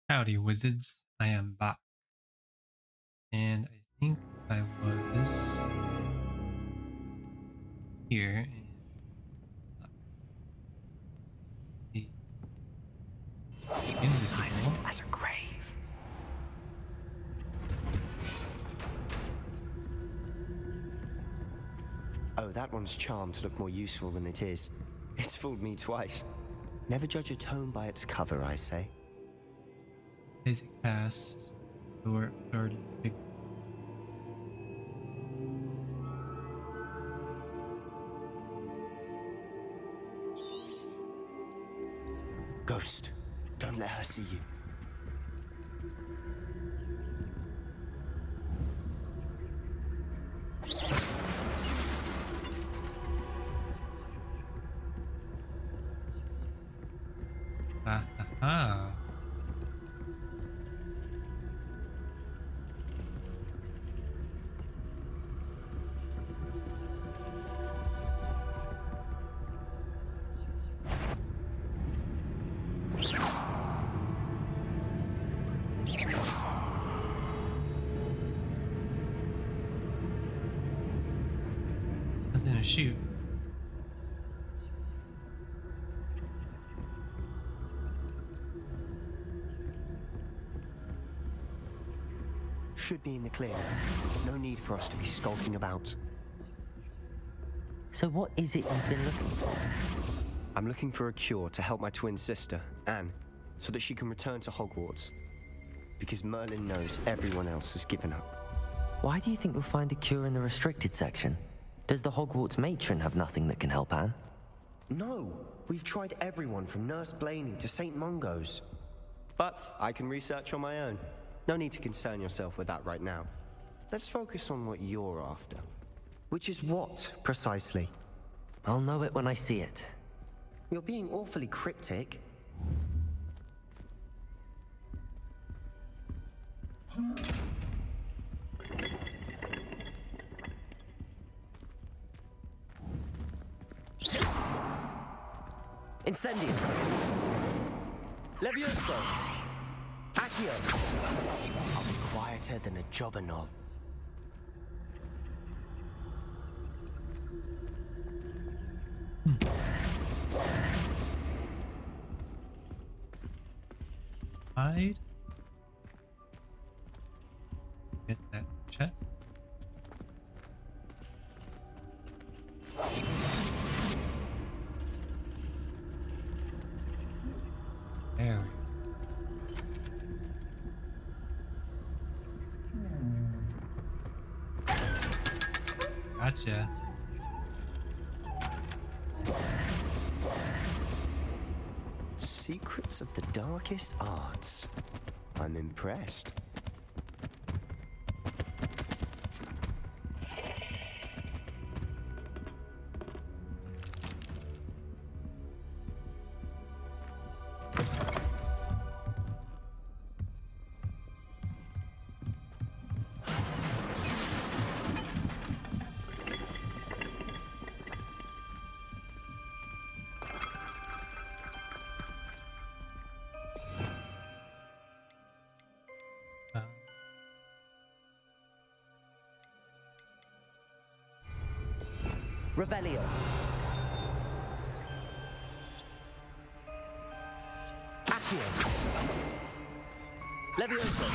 Howdy, wizards. I am back. And I think I was here in the invisible. Silent as a grave. Oh, that one's charmed to look more useful than it is. It's fooled me twice. Never judge a tome by its cover, I say. Is it cast or already big? Ghost, don't let her see you. Ah ha ha. Nothing to shoot. Should be in the clear. No need for us to be skulking about. So what is it you've been looking for? I'm looking for a cure to help my twin sister, Anne, so that she can return to Hogwarts. Because Merlin knows everyone else has given up. Why do you think you'll find a cure in the restricted section? Does the Hogwarts matron have nothing that can help Anne? No, we've tried everyone from Nurse Blaney to St. Mungo's. But I can research on my own. No need to concern yourself with that right now. Let's focus on what you're after. Which is what, precisely? I'll know it when I see it. You're being awfully cryptic. Incendio! Levioso! Accio! I'll be quieter than a jobberknoll. Hide. Get that chest. There we go. Gotcha. Secrets of the darkest arts. I'm impressed. Revelio! Accio! Levioso!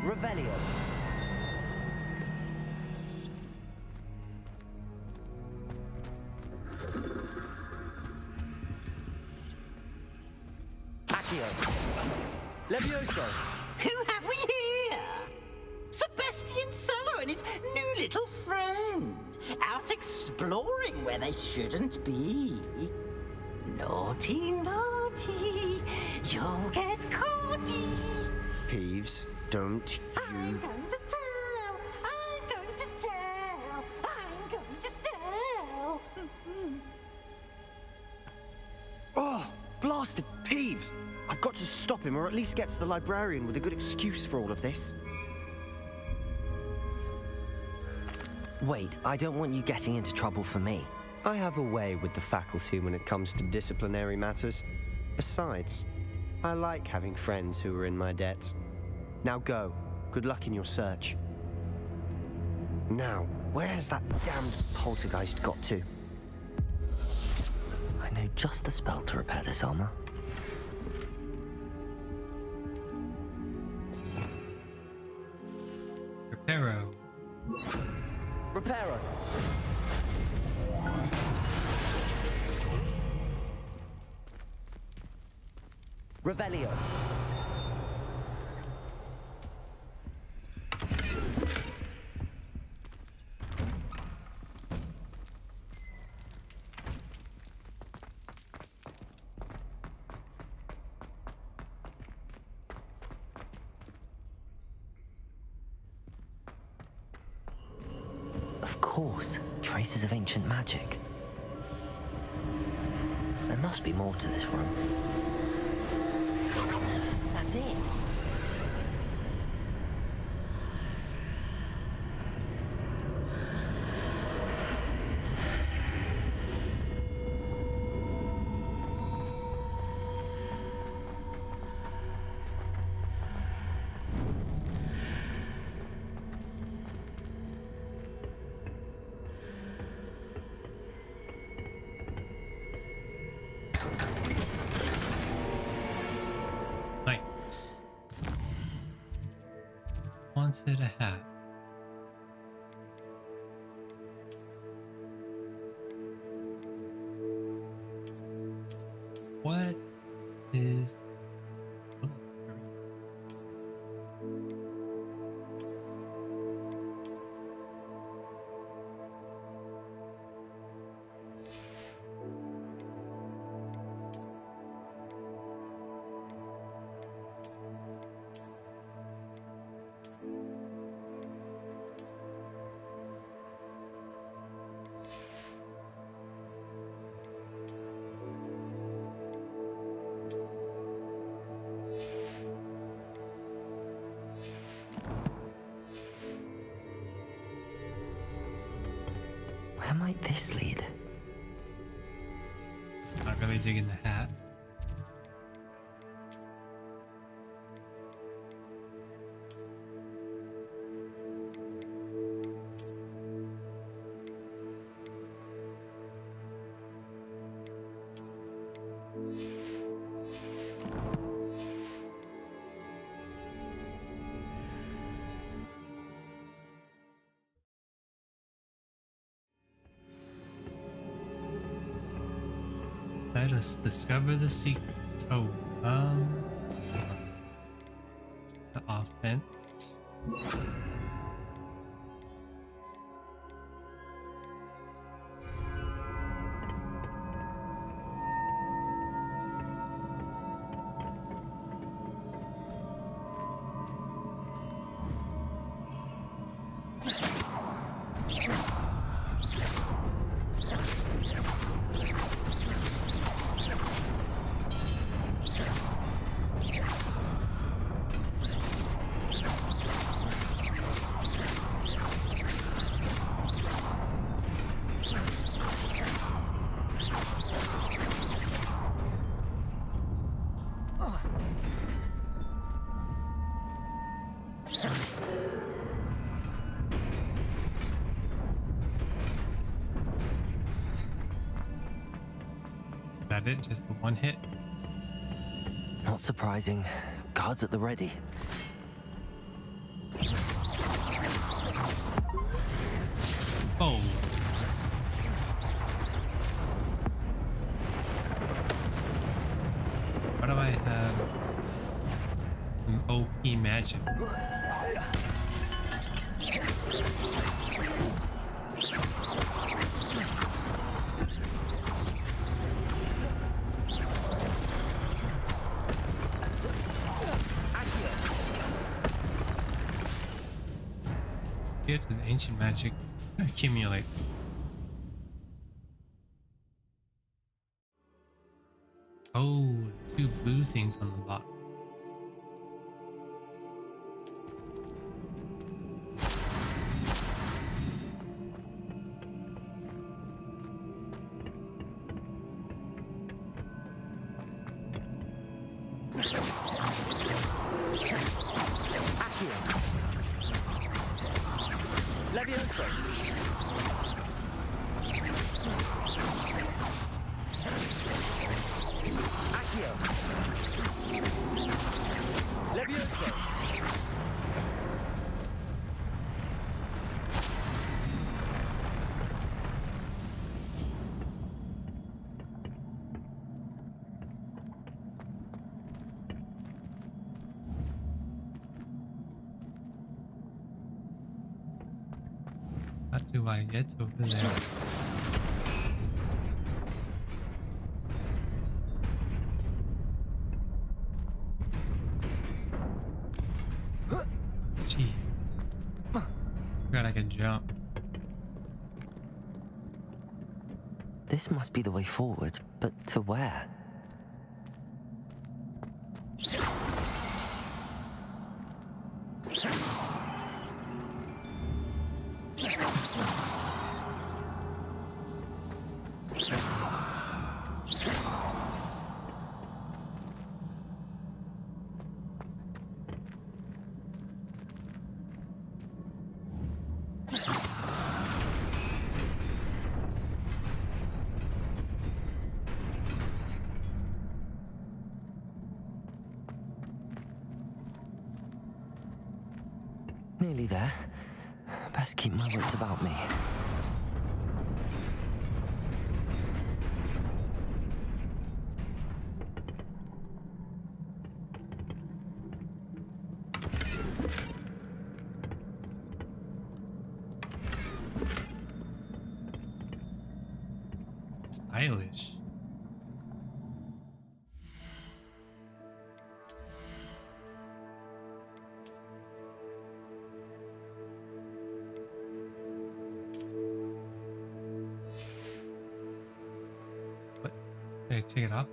Revelio! Accio! Levioso! Who have we here? Sebastian Cello and his new little friend, out exploring where they shouldn't be. Naughty, naughty, you'll get caughty. Peeves, don't I'm you... going to tell, I'm going to tell, I'm going to tell. Oh, blasted Peeves! I've got to stop him, or at least get to the librarian with a good excuse for all of this. Wait, I don't want you getting into trouble for me. I have a way with the faculty when it comes to disciplinary matters. Besides, I like having friends who are in my debt. Now go. Good luck in your search. Now, where has that damned poltergeist got to? I know just the spell to repair this armor. Reparo. Reparo! Revelio! Of course, traces of ancient magic. There must be more to this room. That's it! Nice. Wanted a hat. What is... Oh, there we go. Where might this lead? Not really digging the hat. Let us discover the secrets. Oh, the offense. That it? Just the one hit? Not surprising. Guards at the ready. Oh. Why do I have some OP magic? Here to the ancient magic accumulate. Oh, two blue things on the bottom. Accio. Levioso. Accio. Levioso. How do I get over there? Gee. Forgot I can jump. This must be the way forward, but to where? Nearly there. Best keep my wits about me. Stylish. What? Did I take it off?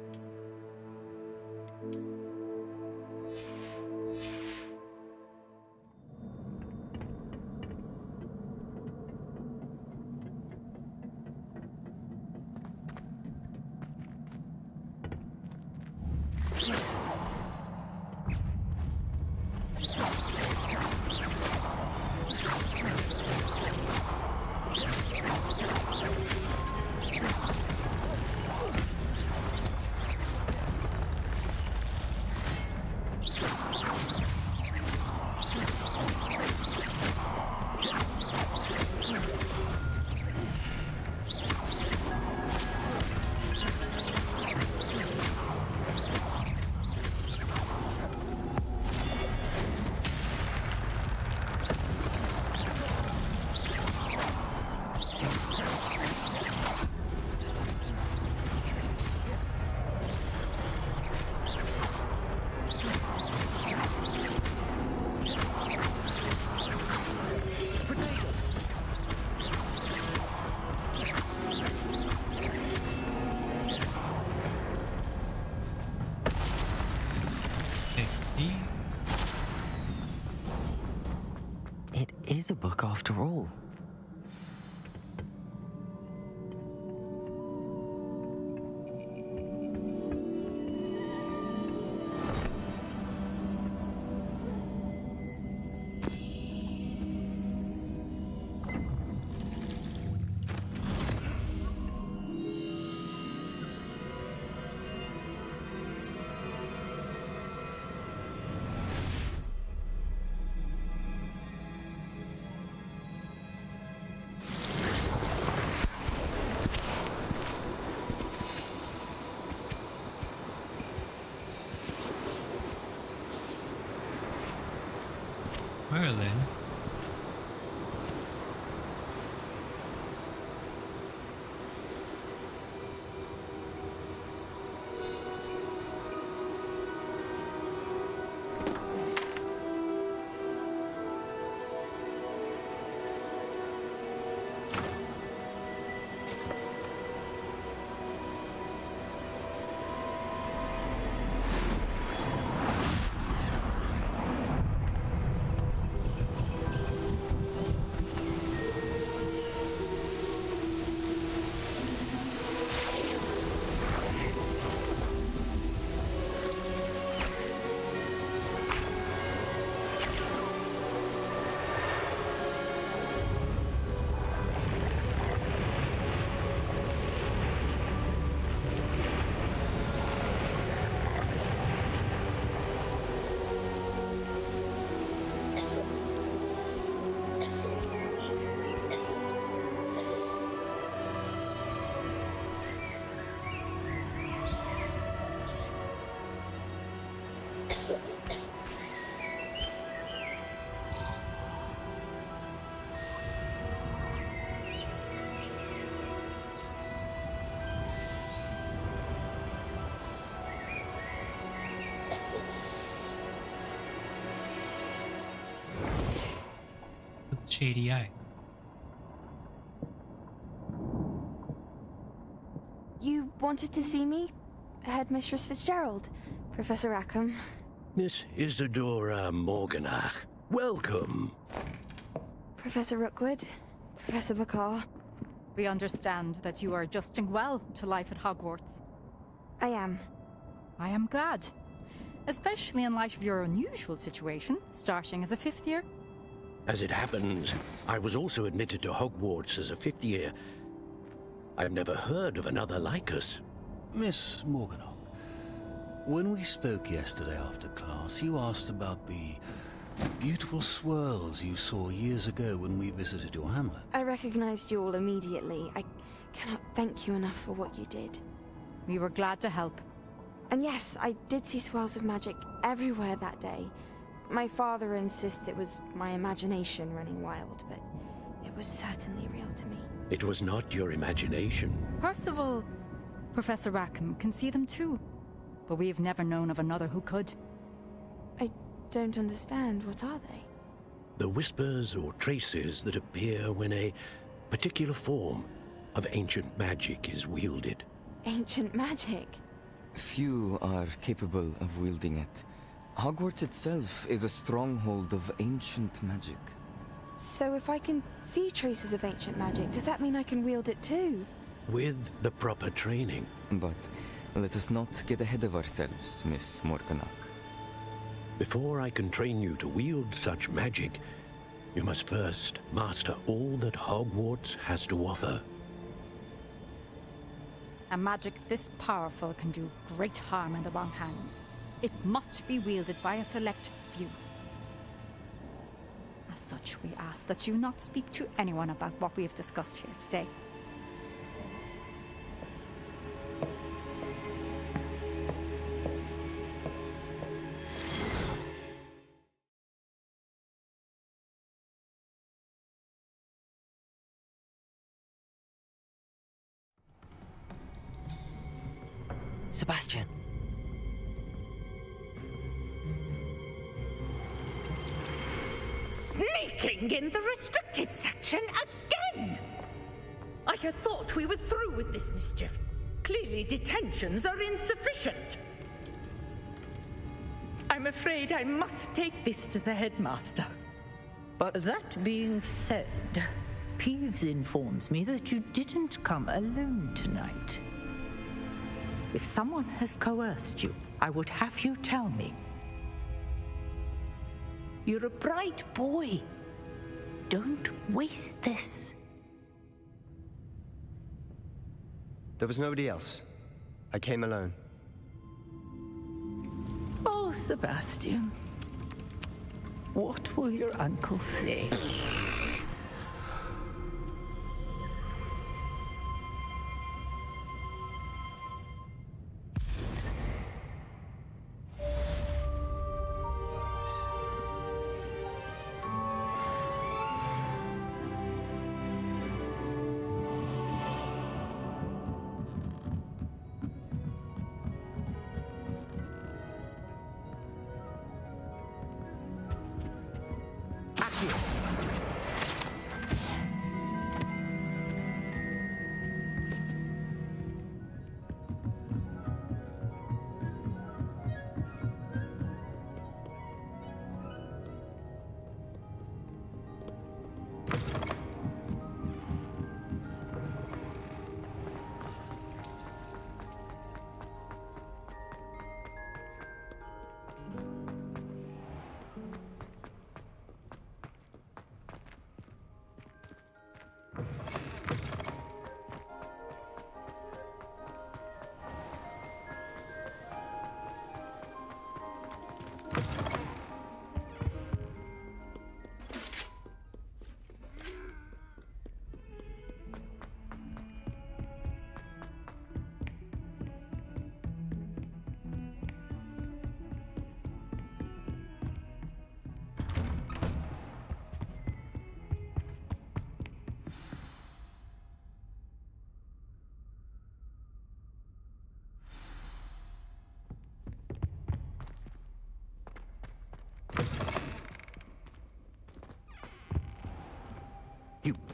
It is a book after all. Merlin? shady eye. You wanted to see me? Headmistress Fitzgerald, Professor Rackham. Miss Isadora Morganach, welcome. Professor Rookwood, Professor McCaw. We understand that you are adjusting well to life at Hogwarts. I am. I am glad. Especially in light of your unusual situation, starting as a 5th year. As it happens, I was also admitted to Hogwarts as a 5th year. I've never heard of another like us. Miss Morganach, when we spoke yesterday after class, you asked about the beautiful swirls you saw years ago when we visited your hamlet. I recognized you all immediately. I cannot thank you enough for what you did. We were glad to help. And yes, I did see swirls of magic everywhere that day. My father insists it was my imagination running wild, but it was certainly real to me. It was not your imagination. Percival, Professor Rackham can see them too. But we have never known of another who could. I don't understand. What are they? The whispers or traces that appear when a particular form of ancient magic is wielded. Ancient magic? Few are capable of wielding it. Hogwarts itself is a stronghold of ancient magic. So if I can see traces of ancient magic, does that mean I can wield it too? With the proper training. But let us not get ahead of ourselves, Miss Morganach. Before I can train you to wield such magic, you must first master all that Hogwarts has to offer. A magic this powerful can do great harm in the wrong hands. It must be wielded by a select few. As such, we ask that you not speak to anyone about what we have discussed here today. Sebastian. Sneaking in the restricted section again! I had thought we were through with this mischief. Clearly detentions are insufficient. I'm afraid I must take this to the headmaster. But That being said, Peeves informs me that you didn't come alone tonight. If someone has coerced you, I would have you tell me. You're a bright boy. Don't waste this. there was nobody else. I came alone. Oh, Sebastian. What will your uncle say?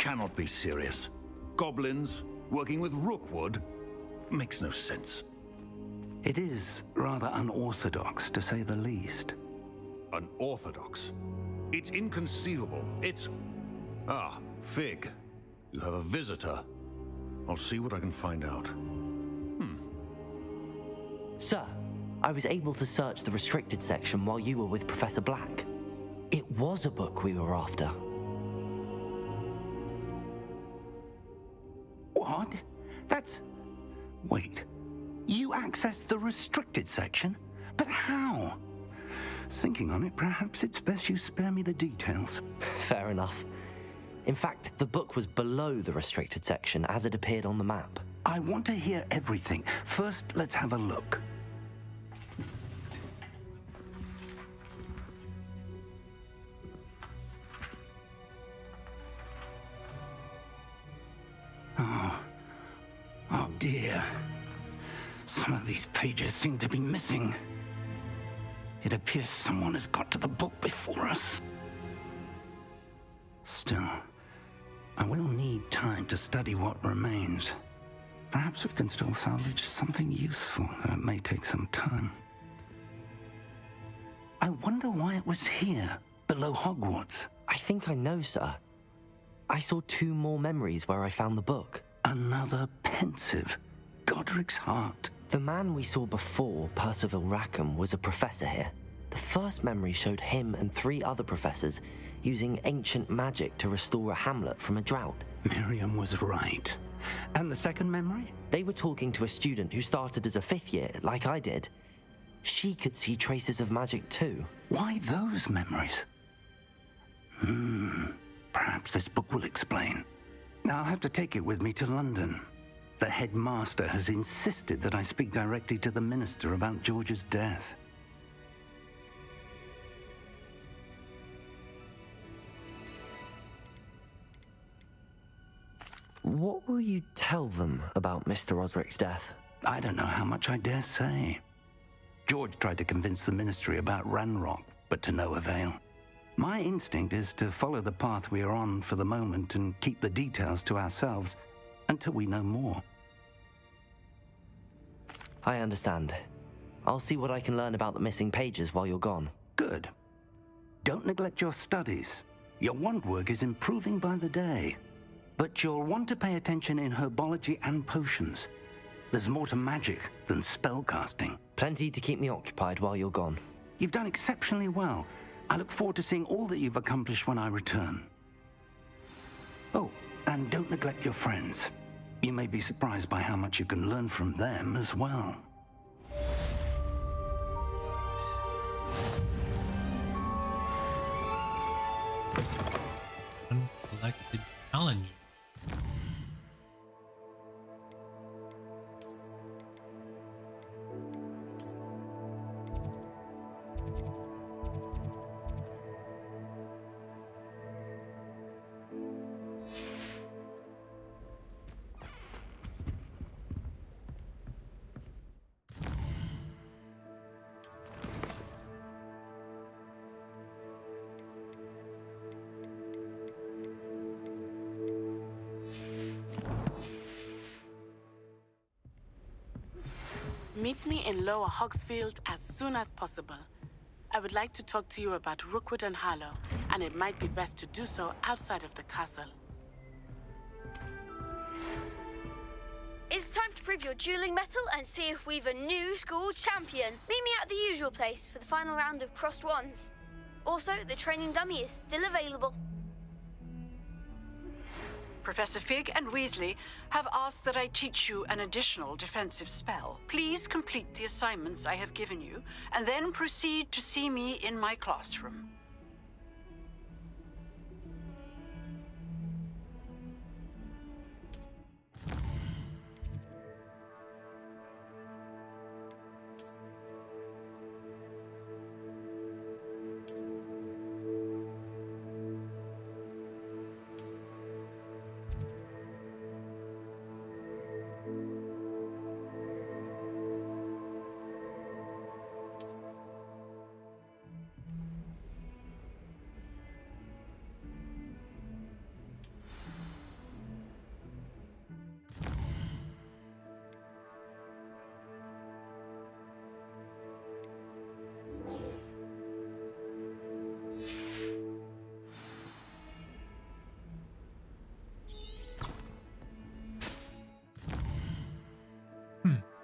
cannot be serious. Goblins working with Rookwood makes no sense. It is rather unorthodox, to say the least. Unorthodox? It's inconceivable. It's... Ah, Fig. You have a visitor. I'll see what I can find out. Sir, I was able to search the restricted section while you were with Professor Black. It was a book we were after. What? That's... Wait. You accessed the restricted section? But how? Thinking on it, perhaps it's best you spare me the details. Fair enough. In fact, the book was below the restricted section as it appeared on the map. I want to hear everything. First, let's have a look. Oh dear. Some of these pages seem to be missing. It appears someone has got to the book before us. Still, I will need time to study what remains. Perhaps we can still salvage something useful, though it may take some time. I wonder why it was here, below Hogwarts. I think I know, sir. I saw 2 more memories where I found the book. Another pensive. Godric's heart. The man we saw before, Percival Rackham, was a professor here. The first memory showed him and 3 other professors using ancient magic to restore a hamlet from a drought. Miriam was right. And the second memory? They were talking to a student who started as a 5th year, like I did. She could see traces of magic too. Why those memories? Perhaps this book will explain. I'll have to take it with me to London. The headmaster has insisted that I speak directly to the minister about George's death. What will you tell them about Mr. Osric's death? I don't know how much I dare say. George tried to convince the ministry about Ranrock, but to no avail. My instinct is to follow the path we are on for the moment and keep the details to ourselves until we know more. I understand. I'll see what I can learn about the missing pages while you're gone. Good. Don't neglect your studies. Your wand work is improving by the day. But you'll want to pay attention in herbology and potions. There's more to magic than spellcasting. Plenty to keep me occupied while you're gone. You've done exceptionally well. I look forward to seeing all that you've accomplished when I return. Oh, and don't neglect your friends. You may be surprised by how much you can learn from them as well. Uncollected challenge. Meet me in Lower Hogsfield as soon as possible. I would like to talk to you about Rookwood and Harlow, and it might be best to do so outside of the castle. It's time to prove your dueling mettle and see if we've a new school champion. Meet me at the usual place for the final round of crossed wands. Also, the training dummy is still available. Professor Fig and Weasley have asked that I teach you an additional defensive spell. Please complete the assignments I have given you, and then proceed to see me in my classroom.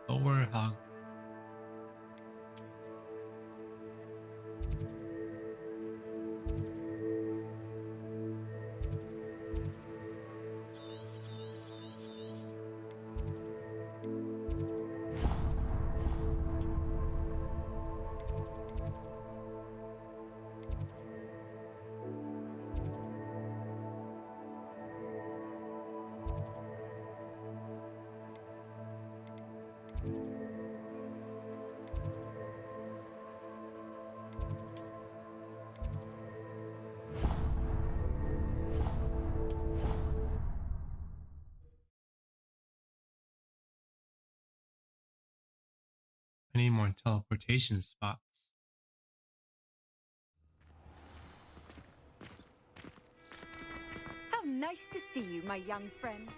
Lower Hog. I need more teleportation spots. How nice to see you, my young friend.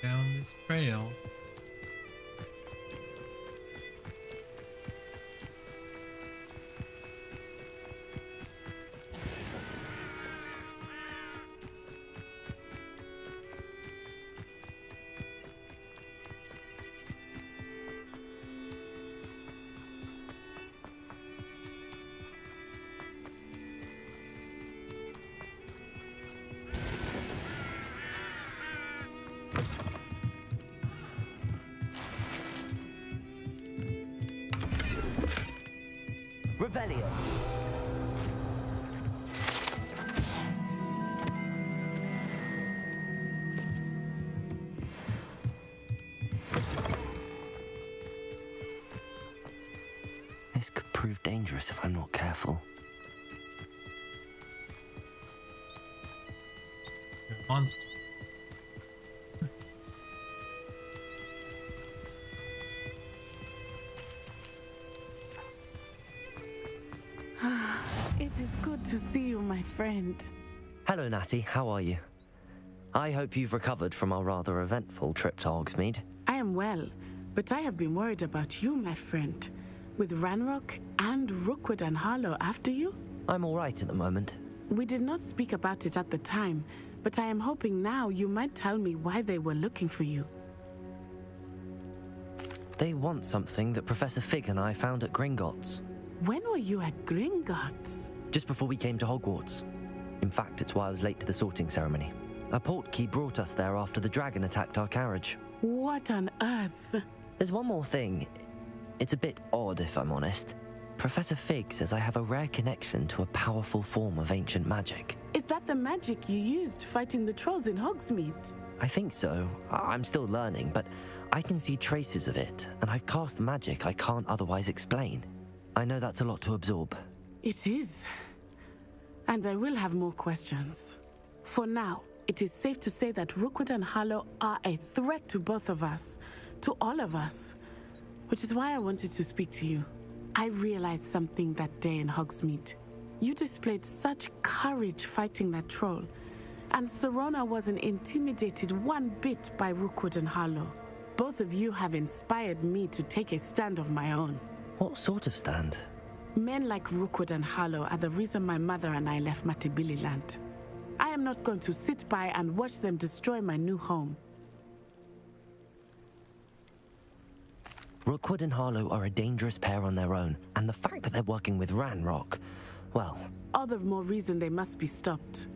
Down this trail. Revelio. This could prove dangerous if I'm not careful. You're a monster. It is good to see you, my friend. Hello, Natty. How are you? I hope you've recovered from our rather eventful trip to Hogsmeade. I am well, but I have been worried about you, my friend. With Ranrock and Rookwood and Harlow after you? I'm all right at the moment. We did not speak about it at the time, but I am hoping now you might tell me why they were looking for you. They want something that Professor Fig and I found at Gringotts. When were you at Gringotts? Just before we came to Hogwarts. In fact, it's why I was late to the sorting ceremony. A portkey brought us there after the dragon attacked our carriage. What on earth? There's one more thing. It's a bit odd, if I'm honest. Professor Fig says I have a rare connection to a powerful form of ancient magic. Is that the magic you used fighting the trolls in Hogsmeade? I think so. I'm still learning, but I can see traces of it, and I've cast magic I can't otherwise explain. I know that's a lot to absorb. It is. And I will have more questions. For now, it is safe to say that Rookwood and Harlow are a threat to both of us, to all of us. Which is why I wanted to speak to you. I realized something that day in Hogsmeade. You displayed such courage fighting that troll, and Serona wasn't intimidated one bit by Rookwood and Harlow. Both of you have inspired me to take a stand of my own. What sort of stand? Men like Rookwood and Harlow are the reason my mother and I left Matibili land. I am not going to sit by and watch them destroy my new home. Rookwood and Harlow are a dangerous pair on their own, and the fact that they're working with Ranrock, well... All the more reason they must be stopped.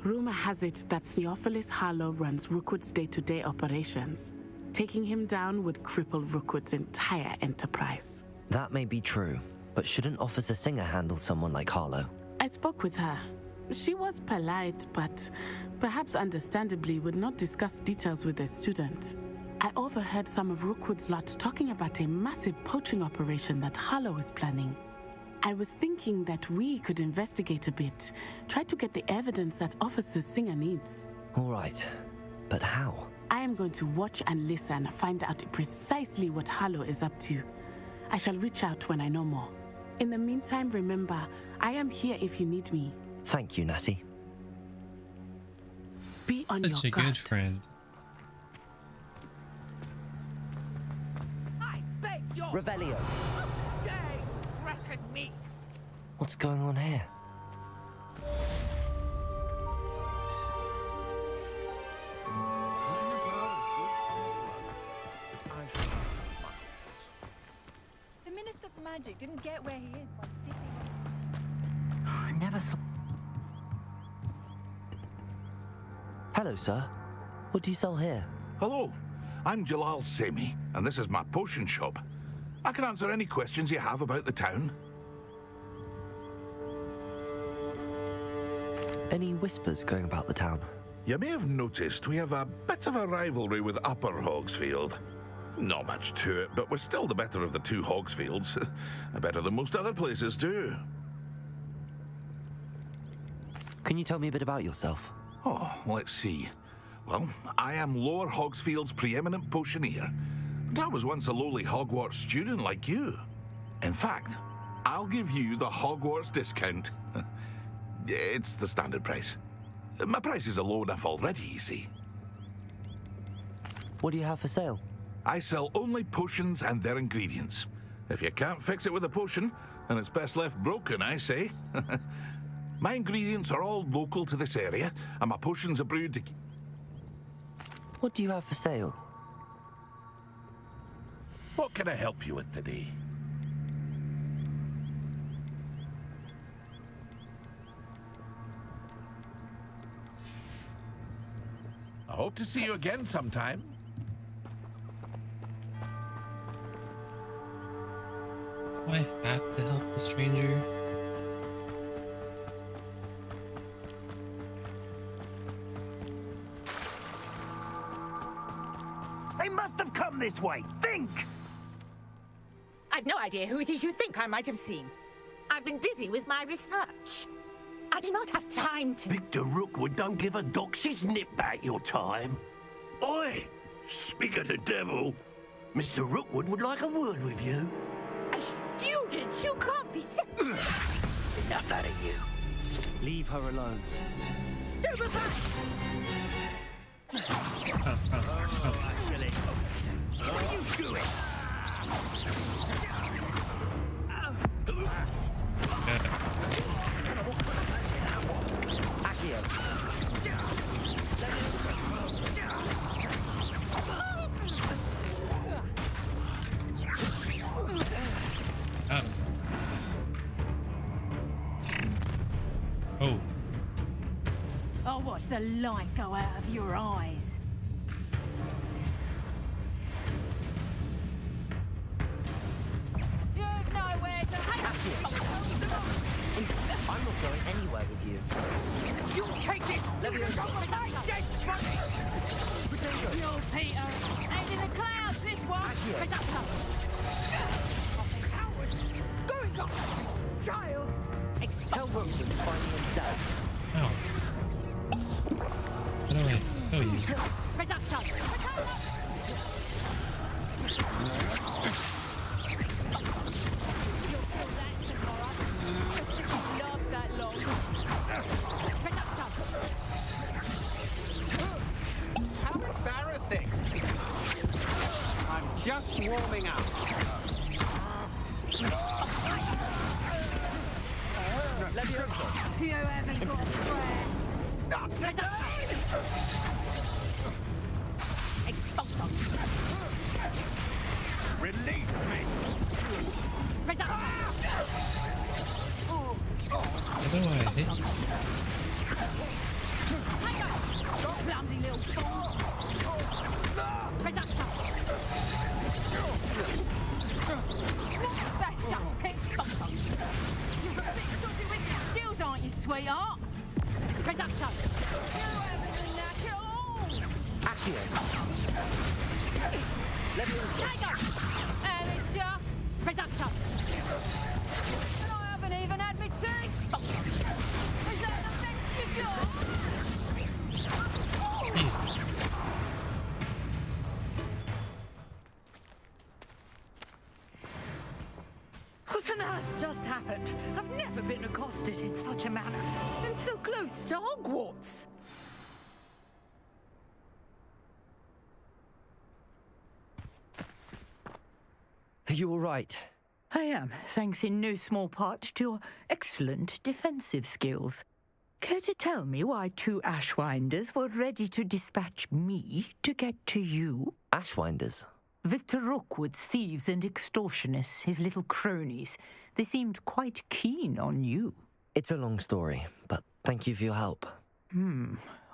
Rumor has it that Theophilus Harlow runs Rookwood's day-to-day operations. Taking him down would cripple Rookwood's entire enterprise. That may be true, but shouldn't Officer Singer handle someone like Harlow? I spoke with her. She was polite, but perhaps understandably would not discuss details with a student. I overheard some of Rookwood's lot talking about a massive poaching operation that Harlow is planning. I was thinking that we could investigate a bit, try to get the evidence that Officer Singer needs. All right, but how? I am going to watch and listen, find out precisely what Harlow is up to. I shall reach out when I know more. In the meantime, remember, I am here if you need me. Thank you, Natty. Be on Such your a guard. good friend. Revelio. Threaten me. What's going on here? The Minister of Magic didn't get where he is by dipping. I never thought... Hello, sir. What do you sell here? Hello, I'm Jalal Semi, and this is my potion shop. I can answer any questions you have about the town. Any whispers going about the town? You may have noticed we have a bit of a rivalry with Upper Hogsfield. Not much to it, but we're still the better of the two Hogsfields. Better than most other places too. Can you tell me a bit about yourself? Oh, let's see. Well, I am Lower Hogsfield's preeminent potioneer. But I was once a lowly Hogwarts student like you. In fact, I'll give you the Hogwarts discount. It's the standard price. My prices are low enough already, you see. What do you have for sale? I sell only potions and their ingredients. If you can't fix it with a potion, then it's best left broken, I say. My ingredients are all local to this area, and my potions are brewed to... What do you have for sale? What can I help you with today? I hope to see you again sometime. Do I have to help the stranger? They must have come this way. Think! I've no idea who it is you think I might have seen. I've been busy with my research. I do not have time to... Victor Rookwood don't give a doxy's nip back your time. Oi! Speak of the devil. Mr. Rookwood would like a word with you. A student? You can't be... Enough out of you. Leave her alone. Stupefy! What are you doing? Oh. I'll watch the light go out of your eyes. You've nowhere to I'm not going anywhere with you. You take this! Let me You'll Peter! And in the clouds, this one! Pick up Going up! Child! Tell Rookwood to find me himself. Oh. How do I kill you? Reducto! just warming up. You haven't got Expulso. Release me! Otherwise, Clumsy little fool. Reducto. That's just expulso. You're a bit dodgy with your skills, aren't you, sweetheart? Reducto. You haven't been that at all. Tiger! And it's Reducto. And I haven't even had me tea. Is that the best you got? What on earth just happened? I've never been accosted in such a manner. And so close to Hogwarts. Are you all right? I am, thanks in no small part to your excellent defensive skills. Care to tell me why 2 Ashwinders were ready to dispatch me to get to you? Ashwinders? Victor Rookwood's thieves and extortionists, his little cronies. They seemed quite keen on you. It's a long story, but thank you for your help.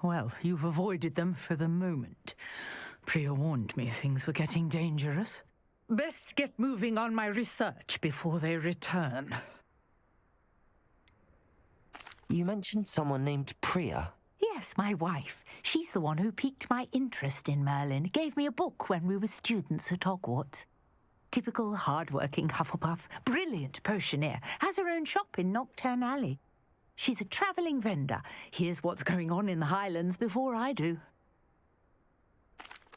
Well, you've avoided them for the moment. Priya warned me things were getting dangerous. Best get moving on my research before they return. You mentioned someone named Priya. Yes, my wife. She's the one who piqued my interest in Merlin. Gave me a book when we were students at Hogwarts. Typical hard-working Hufflepuff, brilliant potioneer, has her own shop in Knockturn Alley. She's a travelling vendor. Hears what's going on in the Highlands before I do.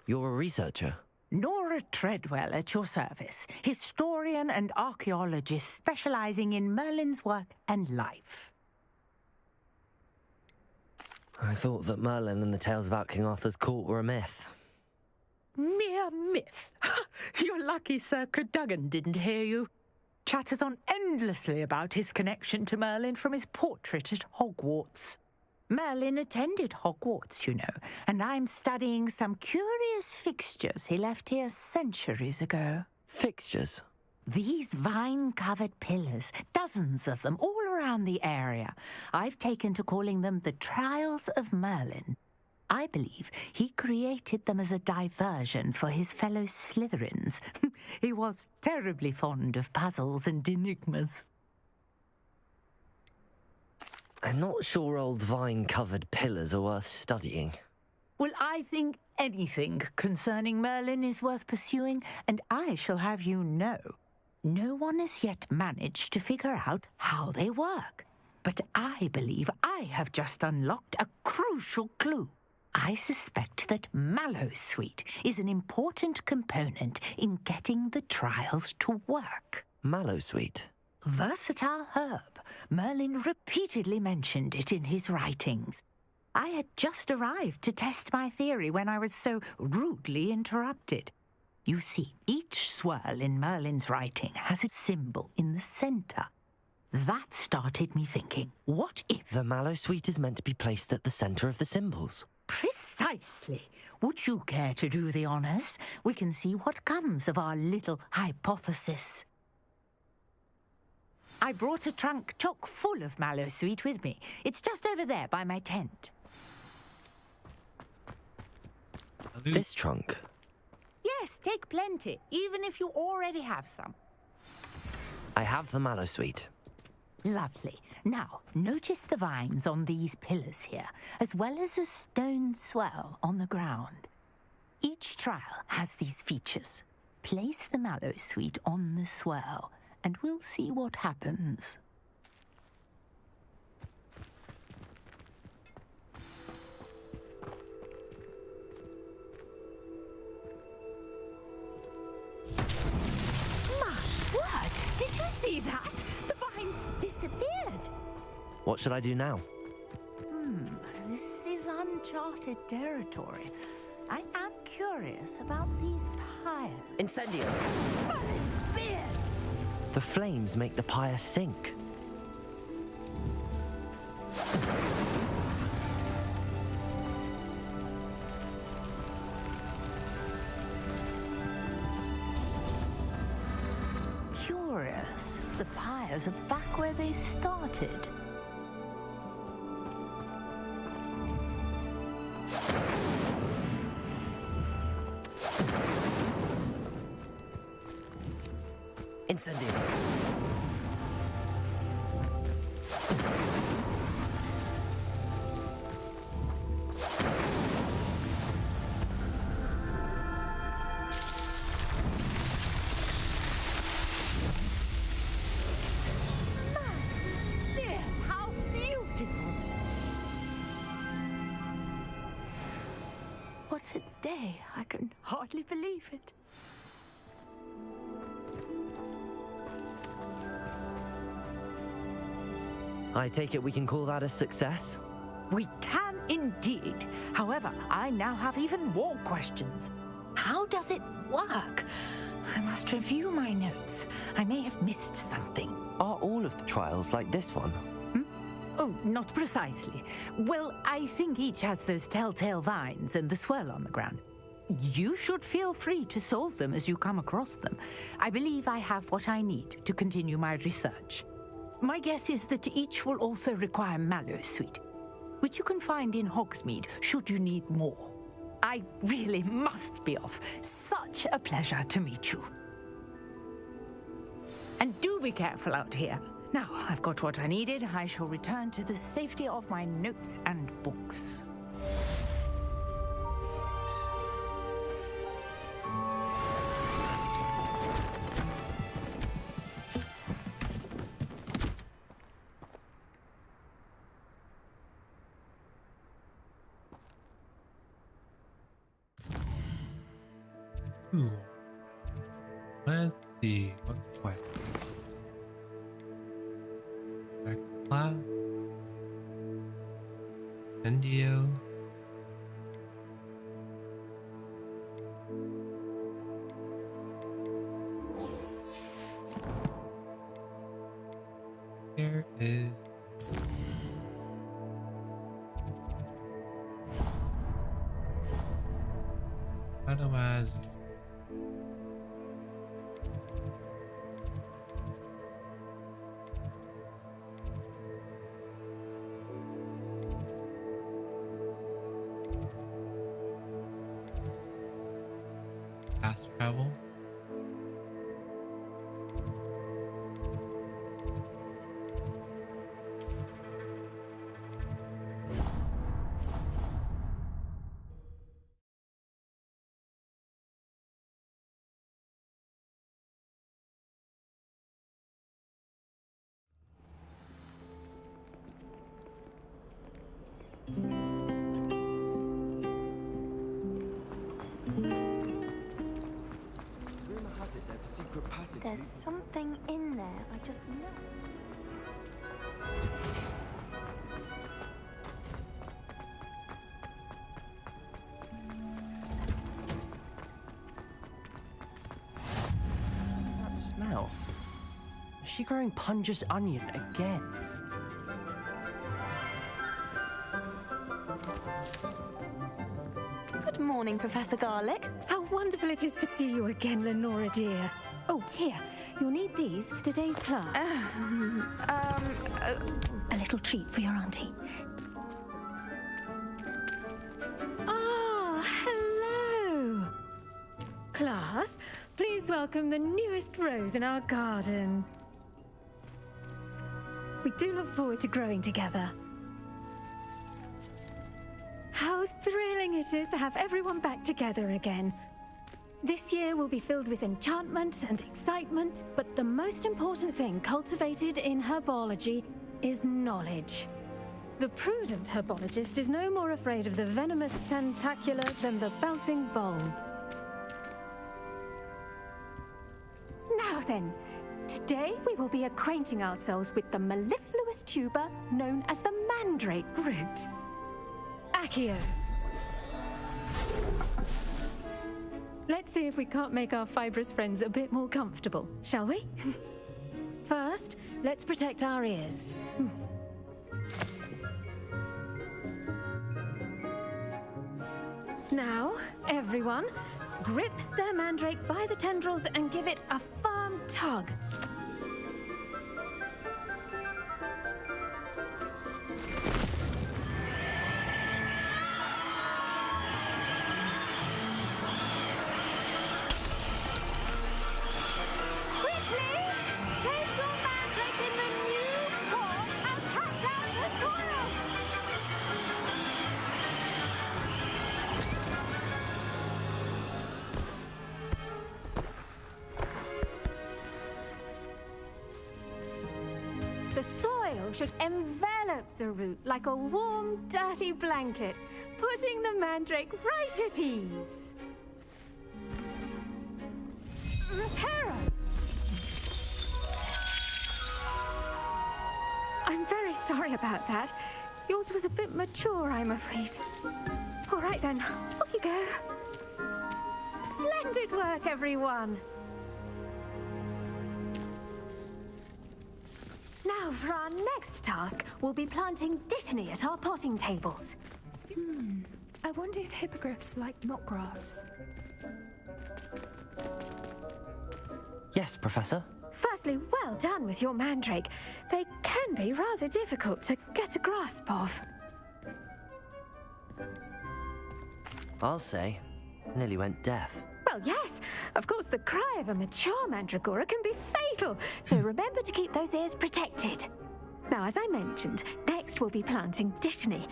You're a researcher? Nora Treadwell at your service, historian and archaeologist specialising in Merlin's work and life. I thought that Merlin and the tales about King Arthur's court were a myth. Mere myth. You're lucky Sir Cadogan didn't hear you. Chatters on endlessly about his connection to Merlin from his portrait at Hogwarts. Merlin attended Hogwarts, you know, and I'm studying some curious fixtures he left here centuries ago. Fixtures? These vine-covered pillars, dozens of them, all around the area. I've taken to calling them the Trials of Merlin. I believe he created them as a diversion for his fellow Slytherins. He was terribly fond of puzzles and enigmas. I'm not sure old vine-covered pillars are worth studying. Well, I think anything concerning Merlin is worth pursuing, and I shall have you know, no one has yet managed to figure out how they work. But I believe I have just unlocked a crucial clue. I suspect that Mallowsweet is an important component in getting the trials to work. Mallowsweet? Versatile herb. Merlin repeatedly mentioned it in his writings. I had just arrived to test my theory when I was so rudely interrupted. You see, each swirl in Merlin's writing has a symbol in the centre. That started me thinking, what if... The Mallowsweet is meant to be placed at the centre of the symbols. Precisely. Would you care to do the honours? We can see what comes of our little hypothesis. I brought a trunk chock full of Mallowsweet with me. It's just over there by my tent. This trunk? Yes, take plenty, even if you already have some. I have the Mallowsweet. Lovely. Now, notice the vines on these pillars here, as well as a stone swell on the ground. Each trial has these features. Place the Mallowsweet on the swell, and we'll see what happens. My word! Did you see that? The vines disappeared. What should I do now? This is uncharted territory. I am curious about these pyres. Incendio! Merlin's beard! The flames make the pyre sink. Curious. The pyres are back where they started. Incendio! Yes, how beautiful! What a day! I can hardly believe it. I take it we can call that a success? We can indeed. However, I now have even more questions. How does it work? I must review my notes. I may have missed something. Are all of the trials like this one? Oh, not precisely. Well, I think each has those telltale vines and the swirl on the ground. You should feel free to solve them as you come across them. I believe I have what I need to continue my research. My guess is that each will also require mallow sweet, which you can find in Hogsmeade should you need more. I really must be off. Such a pleasure to meet you. And do be careful out here. Now, I've got what I needed. I shall return to the safety of my notes and books. Ooh. Let's see. What quest? Back to class. Indio. Here is Otherwise, fast travel. There's something in there, I just know. That smell. Is she growing Punja's onion again? Good morning, Professor Garlick. How wonderful it is to see you again, Lenora dear. Oh, here. You'll need these for today's class. A little treat for your auntie. Ah, hello. Class, please welcome the newest rose in our garden. We do look forward to growing together. How thrilling it is to have everyone back together again. This year will be filled with enchantment and excitement, but the most important thing cultivated in herbology is knowledge. The prudent herbologist is no more afraid of the venomous tentacula than the bouncing bulb. Now then, today we will be acquainting ourselves with the mellifluous tuber known as the mandrake root. Accio. Let's see if we can't make our fibrous friends a bit more comfortable, shall we? First, let's protect our ears. Now, everyone, grip their mandrake by the tendrils and give it a firm tug. The soil should envelop the root like a warm, dirty blanket, putting the mandrake right at ease. Repairer! I'm very sorry about that. Yours was a bit mature, I'm afraid. All right then, off you go. Splendid work, everyone. Now, for our next task, we'll be planting dittany at our potting tables. I wonder if hippogriffs like knotgrass. Yes, Professor? Firstly, well done with your mandrake. They can be rather difficult to get a grasp of. I'll say. Nearly went deaf. Well, yes. Of course, the cry of a mature mandragora can be fatal, so remember to keep those ears protected. Now, as I mentioned, next we'll be planting dittany.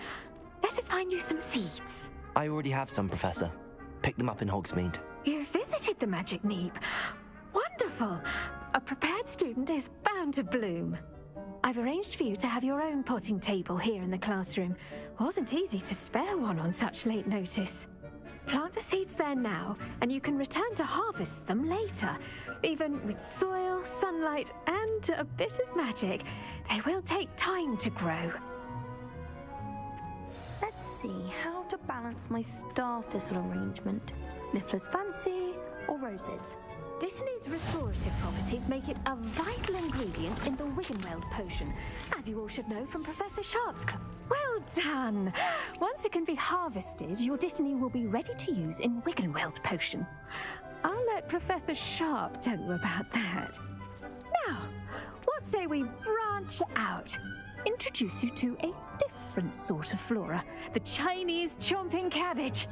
Let us find you some seeds. I already have some, Professor. Picked them up in Hogsmeade. You visited the Magic Neep. Wonderful. A prepared student is bound to bloom. I've arranged for you to have your own potting table here in the classroom. Wasn't easy to spare one on such late notice. Plant the seeds there now, and you can return to harvest them later. Even with soil, sunlight, and a bit of magic, they will take time to grow. Let's see how to balance my star thistle arrangement. Niffler's fancy or roses? Dittany's restorative properties make it a vital ingredient in the Wiggenweld potion, as you all should know from Professor Sharp's class. Well done! Once it can be harvested, your dittany will be ready to use in Wiggenweld potion. I'll let Professor Sharp tell you about that. Now, what say we branch out? Introduce you to a different sort of flora, the Chinese chomping cabbage.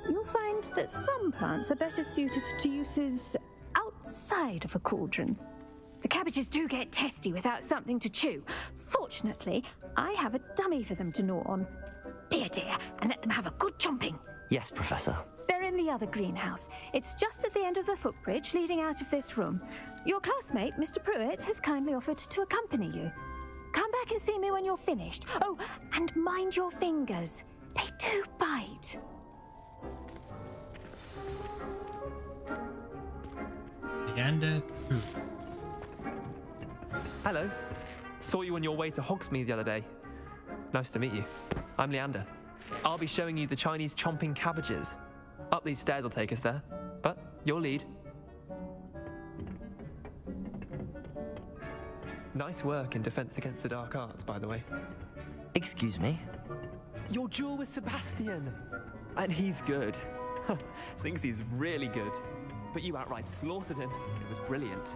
You'll find that some plants are better suited to uses outside of a cauldron. The cabbages do get testy without something to chew. Fortunately, I have a dummy for them to gnaw on. Be a dear and let them have a good chomping. Yes, Professor. They're in the other greenhouse. It's just at the end of the footbridge leading out of this room. Your classmate, Mr. Pruitt, has kindly offered to accompany you. Come back and see me when you're finished. Oh, and mind your fingers. They do bite. Leander Pruitt. Hello. Saw you on your way to Hogsmeade the other day. Nice to meet you. I'm Leander. I'll be showing you the Chinese chomping cabbages. Up these stairs will take us there, but your lead. Nice work in Defense Against the Dark Arts, by the way. Excuse me? Your duel with Sebastian! And he's good. Thinks he's really good. But you outright slaughtered him. It was brilliant.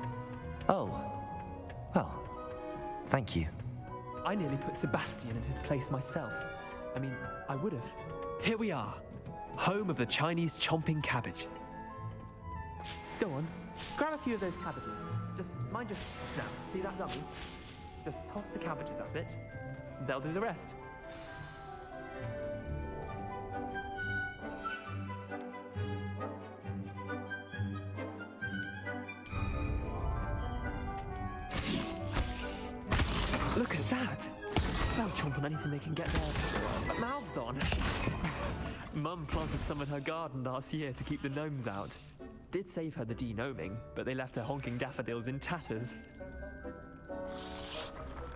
Oh. Well, thank you. I nearly put Sebastian in his place myself. I mean, I would have. Here we are. Home of the Chinese chomping cabbage. Go on. Grab a few of those cabbages. Just mind your... Now, see that dummy? Just toss the cabbages at it. They'll do the rest. Look at that! They'll chomp on anything they can get their mouths on. Mum planted some in her garden last year to keep the gnomes out. Did save her the de-gnoming, but they left her honking daffodils in tatters.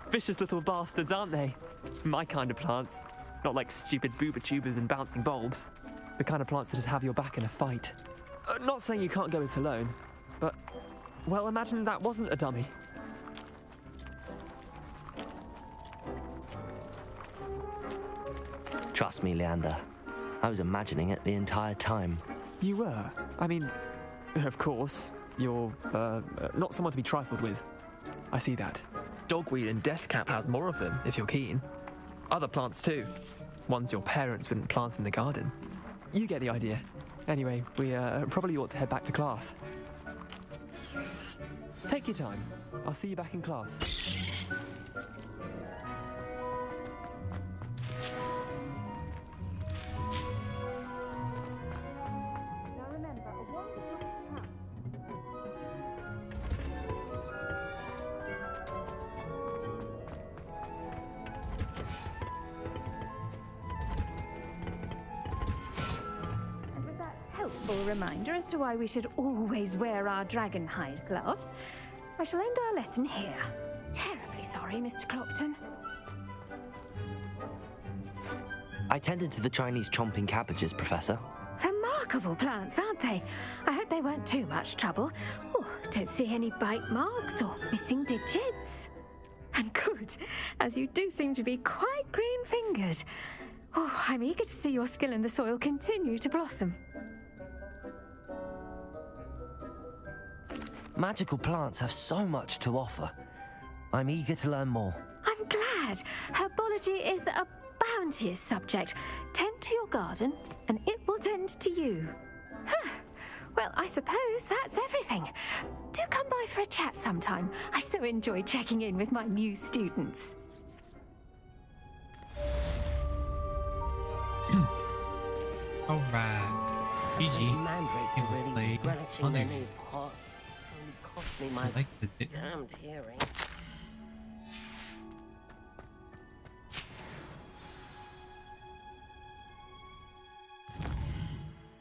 Vicious little bastards, aren't they? My kind of plants. Not like stupid booba tubers and bouncing bulbs. The kind of plants that'd have your back in a fight. Not saying you can't go it alone, but, well, imagine that wasn't a dummy. Trust me, Leander. I was imagining it the entire time. You were? I mean, of course, you're, not someone to be trifled with. I see that. Dogweed and Deathcap has more of them, if you're keen. Other plants too. Ones your parents wouldn't plant in the garden. You get the idea. Anyway, we probably ought to head back to class. Take your time. I'll see you back in class. Helpful reminder as to why we should always wear our dragon hide gloves. I shall end our lesson here. Terribly sorry, Mr. Clopton. I tended to the Chinese chomping cabbages, Professor. Remarkable plants, aren't they? I hope they weren't too much trouble. Oh, don't see any bite marks or missing digits. And good, as you do seem to be quite green-fingered. Oh, I'm eager to see your skill in the soil continue to blossom. Magical plants have so much to offer. I'm eager to learn more. I'm glad. Herbology is a bounteous subject. Tend to your garden, and it will tend to you. Huh. Well, I suppose that's everything. Do come by for a chat sometime. I so enjoy checking in with my new students. Alright. GG. Mandrakes are really Gameplay is relishing their funny. new pots. Only cost me my I like the damned hearing.